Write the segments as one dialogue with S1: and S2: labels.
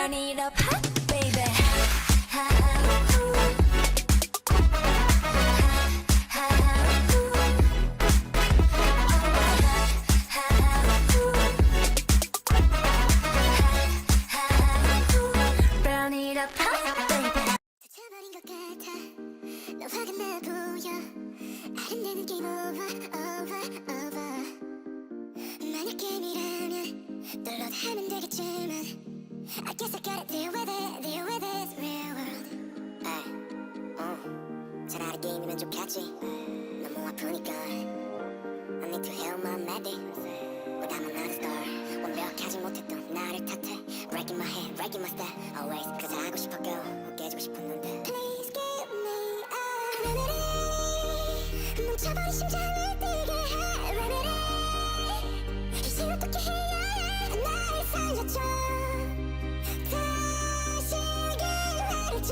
S1: Burn it up hot, baby. Burn it up hot, baby.
S2: 지쳐버린 것 같아. 너 화가 나 보여. 아른대는 게임 over. 만약 게임이라면 널로 다 하면 되겠지만 I guess I gotta deal with this real world. 차라리 게임이면 좋겠지. 너무 아프니까 I need to heal my melody. But I'm not a star. 완벽하지 못했던 나를 탓해. Breaking my head, breaking my step. Always 그저 하고 싶었고 깨지고 싶었는데 Please give me a remedy. 멈춰버린 심장을 뛰게 해 remedy. 이제 어떻게 해야 해 날 살려줘. 다시 기회를 줘.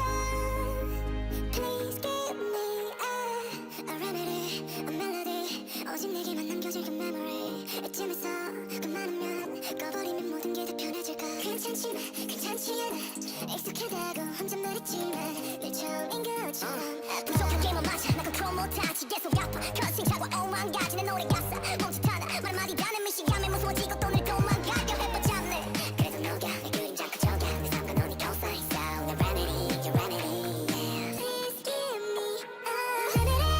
S2: Please give me a remedy, a melody. 오직 내게만 남겨질 그 memory. 이쯤에서 그만하면 꺼버리면 모든 게 다 편해질까. 괜찮지만 괜찮지 않아. 익숙하다고 혼잣 말했지만 늘 처음인 것처럼 부족하게만 맞아. 나 컨트롤 못하지. 계속 아파. 컨생차과 오만 가지 내 노래 가사 멈칫하다 말 한마디 다 내 미시감에 무서워지고 또 늘 도망가려 해봤잖네. 그래도 너가 내 그림자 그쳐가 내 삶과 너니 겹사 있어. 내 remedy, your remedy, yeah. Please give me a remedy.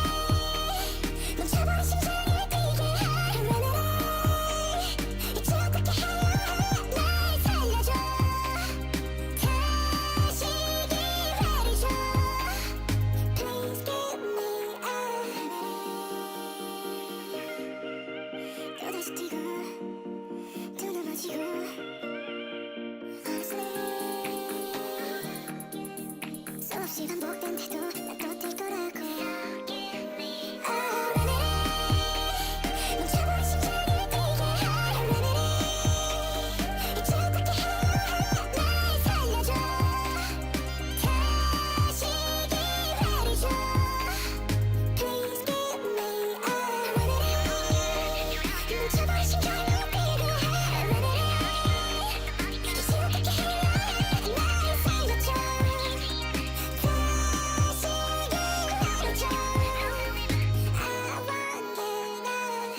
S2: 멈춰버린 심장을 뛰게 해 remedy. 이제 어떻게 해야 해 날 살려줘. 다시 기회를 줘. Please give me a remedy. 또다시 뛰고 또 넘어지고 Honestly 수없이 반복된데도 난 또 뛸 거라고. Give me a remedy. 멈춰버린 심장을 뛰게 해 remedy. 이제 어떻게 해야 날 살려줘. 다시 기회를 줘. Please give me a remedy. 멈춰버린 심장을 뛰게 해 remedy. 이제 어떻게 해야 날 살려줘. 다시 기회를 줘. I want it now.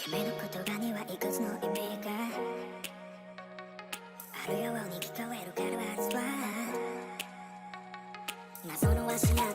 S2: 대매놓고 또 가니와 이것은 어딥니까. 하루 영원히 기꺼 외로 가려하는 나 선호하시면